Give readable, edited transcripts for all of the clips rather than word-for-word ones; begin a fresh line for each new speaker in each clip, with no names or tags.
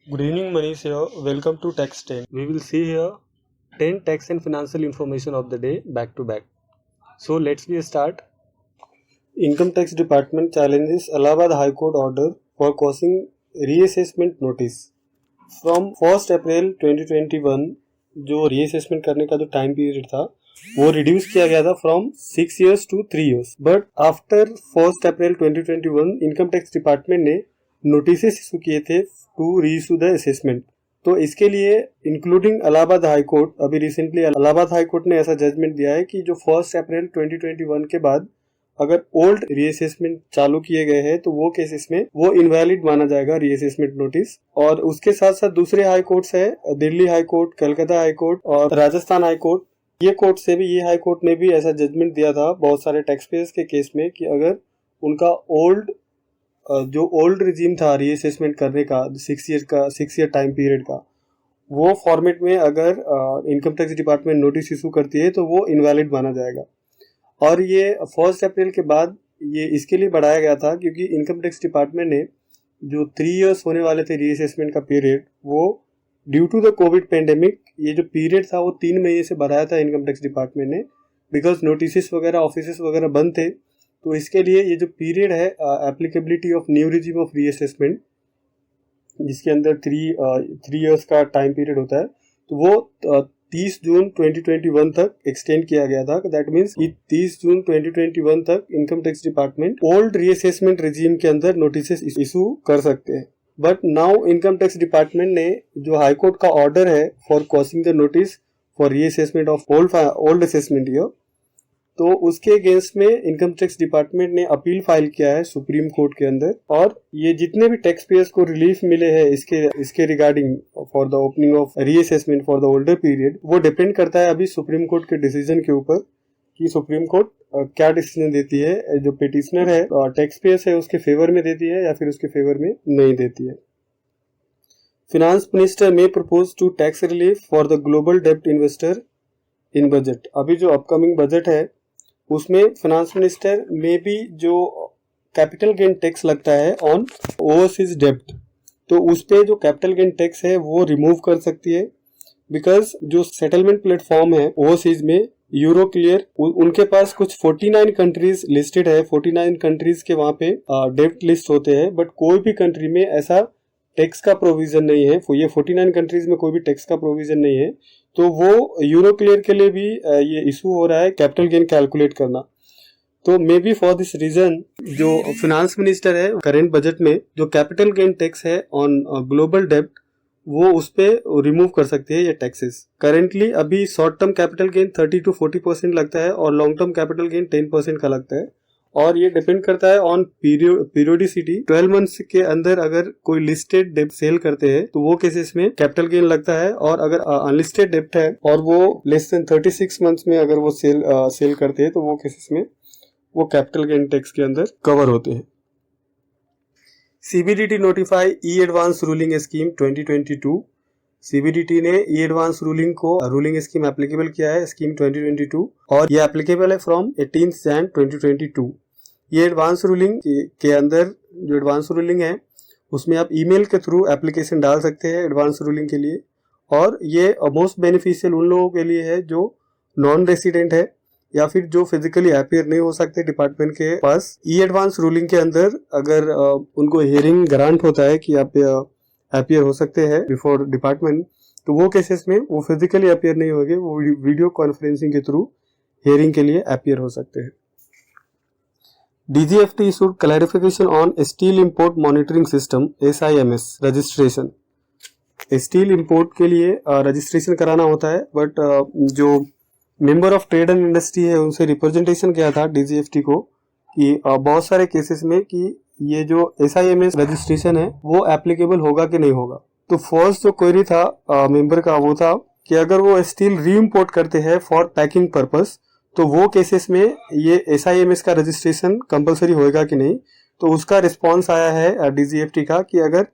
Good evening, Manish here. Welcome to Tax 10. We will see here 10 tax and financial information of the day back to back. So let's start. Income Tax Department challenges Allahabad High Court order for causing reassessment notice. From 1st April 2021 जो reassessment करने का जो time period था वो reduce किया गया था from 6 years to 3 years. But after 1st April 2021 income tax department ने नोटिस इशू किए थे टू रीइशू द असेसमेंट. तो इसके लिए इंक्लूडिंग इलाहाबाद हाई कोर्ट, अभी रिसेंटली इलाहाबाद हाई कोर्ट ने ऐसा जजमेंट दिया है कि जो 1st April 2021 के बाद अगर ओल्ड रीअसेसमेंट चालू किए गए हैं तो वो केसेस में वो इनवैलिड माना जाएगा रीअसेसमेंट नोटिस. और उसके साथ साथ दूसरे हाई कोर्ट्स है, Delhi high court, Calcutta high court और राजस्थान हाई कोर्ट. ये कोर्ट से भी, ये हाई कोर्ट ने भी ऐसा जजमेंट दिया था बहुत सारे टैक्स पेयर्स के केस में कि अगर उनका जो ओल्ड रिजीम था रीअसेसमेंट करने का 6 year टाइम पीरियड का, वो फॉर्मेट में अगर income tax department notice issue करती है तो वो इनवैलिड माना जाएगा. और ये 1st April के बाद ये इसके लिए बढ़ाया गया था क्योंकि इनकम टैक्स डिपार्टमेंट ने जो 3 years होने वाले थे रीअसेसमेंट का पीरियड, वो due to the covid pandemic ये जो पीरियड था वो 3 महीने से बढ़ाया था इनकम टैक्स डिपार्टमेंट ने, बिकॉज नोटिस वगैरह ऑफिस वगैरह बंद थे. तो इसके लिए ये जो पीरियड है applicability of new regime of reassessment, जिसके अंदर 3 years का टाइम पीरियड होता है, तो वो 30 जून 2021 तक एक्सटेंड किया गया था. दैट मीन्स 30 जून 2021 तक income tax department old reassessment regime के अंदर नोटिस इशू कर सकते हैं. But now income tax department ने जो हाई कोर्ट का ऑर्डर है for causing the notice for reassessment of old assessment year, तो उसके अगेंस्ट में इनकम टैक्स डिपार्टमेंट ने अपील फाइल किया है सुप्रीम कोर्ट के अंदर. और ये जितने भी टैक्स पेयर्स को रिलीफ मिले हैं इसके regarding for the opening of reassessment for the older period, वो डिपेंड करता है अभी सुप्रीम कोर्ट के डिसीजन के ऊपर कि सुप्रीम कोर्ट क्या डिसीजन देती है. जो पिटिशनर है टैक्स पेयर्स है उसके फेवर में देती है या फिर उसके फेवर में नहीं देती है. Finance minister may propose to tax relief for the global डेब्ट इन्वेस्टर इन बजट. अभी जो अपकमिंग बजट है उसमें फाइनेंस मिनिस्टर में भी जो कैपिटल गेन टैक्स लगता है ऑन ओवरसीज डेब्ट, तो उस पे जो कैपिटल गेन टैक्स है वो रिमूव कर सकती है. बिकॉज जो सेटलमेंट प्लेटफॉर्म है ओवरसीज में यूरो क्लियर, उनके पास कुछ 49 कंट्रीज लिस्टेड है. 49 कंट्रीज के वहाँ पे डेब्ट लिस्ट होते हैं, बट कोई भी कंट्री में ऐसा टैक्स का प्रोविजन नहीं है. ये 49 कंट्रीज में कोई भी टैक्स का प्रोविजन नहीं है. तो वो यूरो क्लियर के लिए भी ये इशू हो रहा है कैपिटल गेन कैलकुलेट करना. तो maybe for this reason जो फिनांस मिनिस्टर है करेंट बजट में जो कैपिटल गेन टैक्स है ऑन ग्लोबल डेब्ट वो उस पे रिमूव कर सकते हैं ये टैक्सेस. करेंटली अभी short term capital gain 30 to 40% लगता है और लॉन्ग टर्म कैपिटल गेन 10% का लगता है. और ये डिपेंड करता है ऑन पीरियोडिसिटी. 12 months के अंदर अगर कोई लिस्टेड डेब्ट सेल करते हैं तो वो केसेस में कैपिटल गेन लगता है. और अगर अनलिस्टेड डेब्ट है और वो लेस देन 36 months में अगर वो सेल करते हैं तो वो केसेस में वो कैपिटल गेन टैक्स के अंदर कवर होते हैं. सीबीडीटी नोटिफाई ई एडवांस रूलिंग स्कीम 2022. सीबीडीटी ने ई एडवांस रूलिंग को रूलिंग स्कीम एप्लीकेबल किया है स्कीम 2022 और ये एप्लीकेबल है फ्रॉम 18 Jan 2022. ये एडवांस रूलिंग के अंदर जो एडवांस रूलिंग है उसमें आप ईमेल के थ्रू एप्लीकेशन डाल सकते हैं एडवांस रूलिंग के लिए. और ये मोस्ट बेनिफिशियल उन लोगों के लिए है जो नॉन रेसिडेंट है या फिर जो फिजिकली अपीयर नहीं हो सकते डिपार्टमेंट के पास. ई एडवांस रूलिंग के अंदर अगर उनको हियरिंग ग्रांट होता है कि आप अपीयर हो सकते हैं बिफोर डिपार्टमेंट, तो वो केसेस में वो फिजिकली अपीयर नहीं होंगे, वो वीडियो कॉन्फ्रेंसिंग के थ्रू हियरिंग के लिए अपीयर हो सकते हैं. DGFT issued clarification on Steel Import Monitoring System SIMS registration. Steel import के लिए रजिस्ट्रेशन कराना होता है, बट जो member of trade and industry है उनसे रिप्रेजेंटेशन किया था DGFT को कि बहुत सारे केसेस में कि ये जो SIMS रजिस्ट्रेशन है वो एप्लीकेबल होगा कि नहीं होगा. तो फर्स्ट जो क्वेरी था मेंबर का वो था कि अगर वो स्टील री इम्पोर्ट करते हैं फॉर पैकिंग पर्पस तो वो केसेस में ये SIMS का रजिस्ट्रेशन कंपलसरी होएगा कि नहीं. तो उसका रिस्पॉन्स आया है DGFT का कि अगर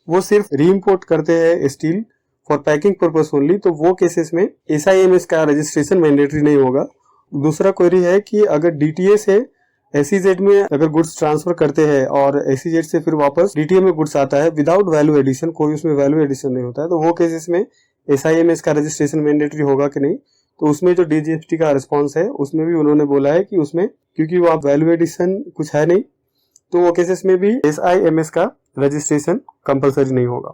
वो सिर्फ री इम्पोर्ट करते हैं steel for packing purpose only तो वो केसेस में SIMS का रजिस्ट्रेशन मैंडेटरी नहीं होगा. दूसरा क्वेरी है कि अगर DTA से SEZ में अगर गुड्स ट्रांसफर करते हैं और SEZ से फिर वापस DTM में गुड्स आता है विदाउट वैल्यू एडिशन, कोई उसमें वैल्यू एडिशन नहीं होता है, तो वो केसेस में SIMS का रजिस्ट्रेशन मैंडेटरी होगा कि नहीं। तो उसमें जो DGST का रिस्पॉन्स है उसमें भी उन्होंने बोला है कि उसमें क्योंकि वो आप वैल्यू एडिशन कुछ है नहीं, तो वो केसेस में भी SIMS का रजिस्ट्रेशन कंपलसरी नहीं होगा।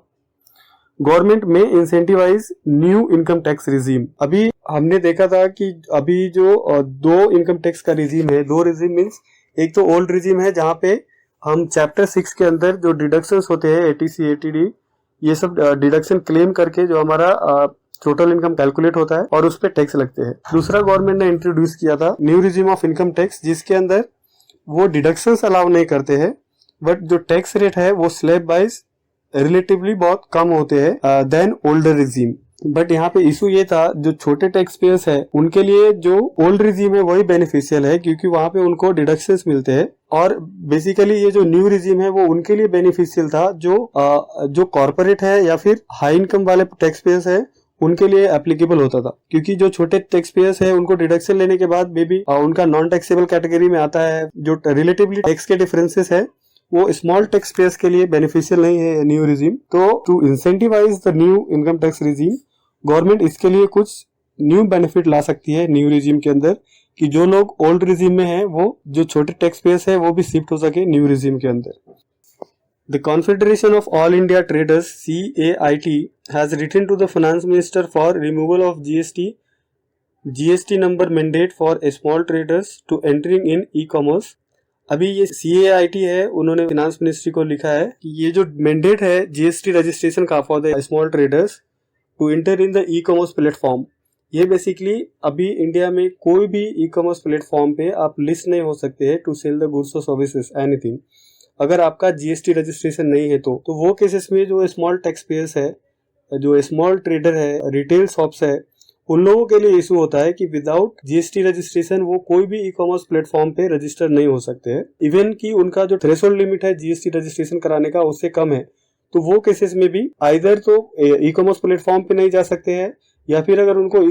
Government may incentivize new income tax regime. अभी हमने देखा था कि अभी जो दो इनकम टैक्स का रिजीम है, दो रिजीम मीन्स एक तो ओल्ड रिजीम है जहाँ पे हम चैप्टर 6 के अंदर जो डिडक्शंस होते हैं ATC ATD ये सब डिडक्शन क्लेम करके जो हमारा टोटल इनकम कैलकुलेट होता है और उस पर टैक्स लगते हैं। दूसरा गवर्नमेंट ने इंट्रोड्यूस किया था new regime of income tax, जिसके अंदर वो डिडक्शंस अलाउ नहीं करते हैं बट जो टैक्स रेट है वो स्लैब वाइज रिलेटिवली बहुत कम होते हैं देन ओल्डर रिजीम। बट यहाँ पे इशू ये था जो छोटे टैक्स पेयर्स है उनके लिए जो ओल्ड रिजीम है वही बेनिफिशियल है क्योंकि वहाँ पे उनको डिडक्शंस मिलते हैं, और बेसिकली ये जो न्यू रिजीम है वो उनके लिए बेनिफिशियल था जो कॉर्पोरेट है या फिर हाई इनकम वाले टैक्स पेयर्स है उनके लिए एप्लीकेबल होता था। क्योंकि जो छोटे टैक्स पेयर्स है उनको डिडक्शन लेने के बाद बेबी उनका नॉन टैक्सेबल कैटेगरी में आता है। जो रिलेटिवली टैक्स के डिफरेंसेस है वो स्मॉल टैक्स पेयर्स के लिए बेनिफिशियल नहीं है न्यू रिजीम। तो to incentivize the new income tax regime government इसके लिए कुछ न्यू बेनिफिट ला सकती है न्यू रिजीम के अंदर कि जो लोग ओल्ड रिजीम में है वो जो छोटे टैक्स पेयर्स है वो भी शिफ्ट हो सके न्यू रिजीम के अंदर। The confederation of all India traders CAIT has written to the finance minister for removal of GST number mandate for small traders to entering in e-commerce. अभी ये CAIT है उन्होंने फाइनेंस मिनिस्ट्री को लिखा है कि ये जो मैंडेट है GST रजिस्ट्रेशन का for the small traders to enter in the e-commerce platform, ये बेसिकली अभी इंडिया में कोई भी ई-कॉमर्स प्लेटफॉर्म पे आप लिस्ट नहीं हो सकते हैं टू सेल द गुड्स और सर्विसेज एनीथिंग अगर आपका GST रजिस्ट्रेशन नहीं है। तो वो केसेस में जो स्मॉल टैक्स पेयर्स है, जो स्मॉल ट्रेडर है, रिटेल शॉप्स है, उन लोगों के लिए इशू होता है कि विदाउट GST रजिस्ट्रेशन वो कोई भी ई-कॉमर्स प्लेटफॉर्म पे रजिस्टर नहीं हो सकते हैं। इवन कि उनका जो थ्रेशोल्ड लिमिट है GST रजिस्ट्रेशन कराने का उससे कम है, तो वो केसेस में भी आइदर तो ई-कॉमर्स प्लेटफॉर्म पे नहीं जा सकते हैं या फिर अगर उनको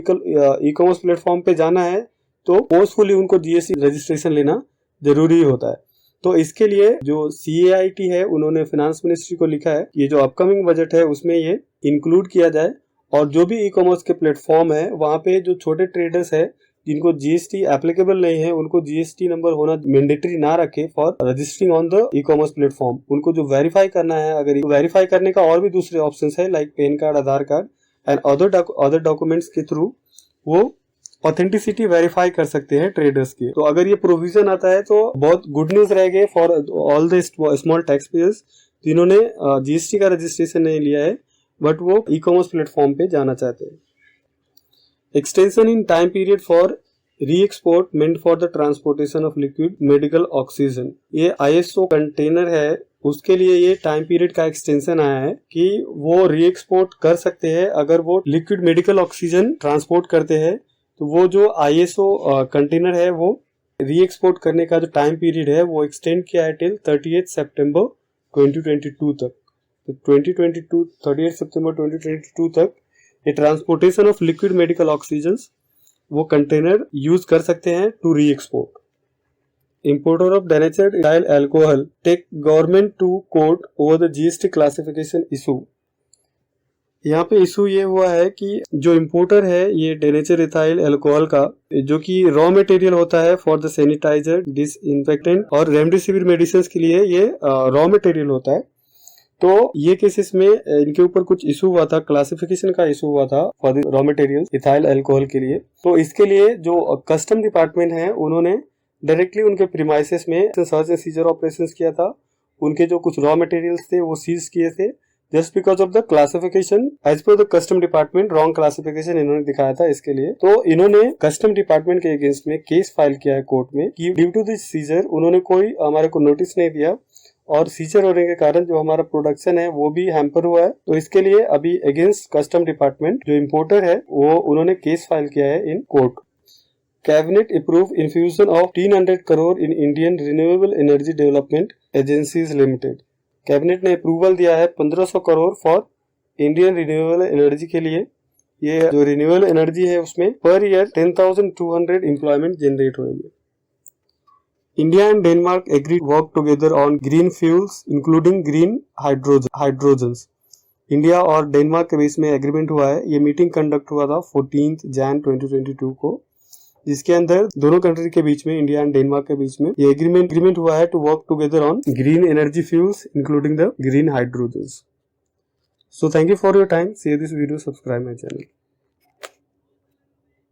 ई-कॉमर्स प्लेटफॉर्म पे जाना है तो फोर्सफुली उनको GST रजिस्ट्रेशन लेना जरूरी होता है। तो इसके लिए जो CAIT है उन्होंने फाइनेंस मिनिस्ट्री को लिखा है ये जो अपकमिंग बजट है उसमें ये इंक्लूड किया जाए और जो भी ई-कॉमर्स के प्लेटफॉर्म है वहाँ पे जो छोटे ट्रेडर्स है जिनको GST एप्लीकेबल नहीं है उनको GST नंबर होना मैंडेटरी ना रखे for registering on the e-commerce platform. उनको जो वेरीफाई करना है, अगर वेरीफाई करने का और भी दूसरे ऑप्शंस है like pan card, Aadhaar card and other documents के थ्रू वो ऑथेंटिसिटी वेरीफाई कर सकते हैं ट्रेडर्स की। तो अगर ये प्रोविजन आता है तो बहुत गुड न्यूज रहेगा for all the small tax payers जिन्होंने GST का रजिस्ट्रेशन नहीं लिया है बट वो ई-कॉमर्स प्लेटफॉर्म पे जाना चाहते हैं। Extension in time period for re-export मेंट for the transportation of liquid medical oxygen, ये ISO कंटेनर है उसके लिए ये टाइम पीरियड का एक्सटेंशन आया है कि वो री-एक्सपोर्ट कर सकते हैं अगर वो लिक्विड मेडिकल ऑक्सीजन ट्रांसपोर्ट करते हैं। तो वो जो ISO कंटेनर है वो री-एक्सपोर्ट करने का जो टाइम पीरियड है वो एक्सटेंड किया है टिल 30 सितंबर 2022 तक। तो 30 सितंबर 2022 तक ये transportation of liquid medical oxygen वो कंटेनर यूज कर सकते हैं to re-export. Importer of denatured ethyl alcohol take government to court over the GST classification issue. यहाँ पे इशू ये हुआ है कि जो इम्पोर्टर है ये डेनेचर इथाइल अल्कोहल का जो कि रॉ मटेरियल होता है फॉर द सैनिटाइजर, डिसइंफेक्टेंट और रेमडेसिविर मेडिसिन के लिए ये रॉ मटेरियल होता है। तो ये केसेस में इनके ऊपर कुछ इशू हुआ था, क्लासिफिकेशन का इशू हुआ था for the raw material ethyl alcohol के लिए। तो इसके लिए जो कस्टम डिपार्टमेंट है उन्होंने डायरेक्टली उनके प्रीमाइसेस में सर्च एंड सीजर ऑपरेशंस किया था। उनके जो कुछ रॉ मटेरियल्स थे वो सीज किए थे just because of the classification as per the custom department wrong classification इन्होंने दिखाया था। इसके लिए तो इन्होंने कस्टम डिपार्टमेंट के अगेंस्ट में केस फाइल किया है कोर्ट में कि ड्यू टू दिस सीजर उन्होंने कोई हमारे को नोटिस नहीं दिया और सीजर होने के कारण जो हमारा प्रोडक्शन है वो भी हैम्पर हुआ है। तो इसके लिए अभी अगेंस्ट कस्टम डिपार्टमेंट जो इम्पोर्टर है वो उन्होंने केस फाइल किया है in court. Cabinet approve infusion of 300 crore in Indian renewable energy development agencies limited. Cabinet ने अप्रूवल दिया है 1500 crore for Indian renewable energy के लिए। ये जो रिन्यूएबल एनर्जी है उसमें पर ईयर 10,200 एम्प्लॉयमेंट जनरेट होंगे। India and Denmark agreed to work together on green fuels including green hydrogens. India और डेनमार्क के बीच में एग्रीमेंट हुआ है. ये मीटिंग कंडक्ट हुआ था 14 जैन 2022 को, जिसके अंदर दोनों कंट्री के बीच में, इंडिया एंड डेनमार्क के बीच में ये एग्रीमेंट हुआ है to work together on green energy fuels including the green hydrogens. So thank you for your time. Share this video, subscribe my channel.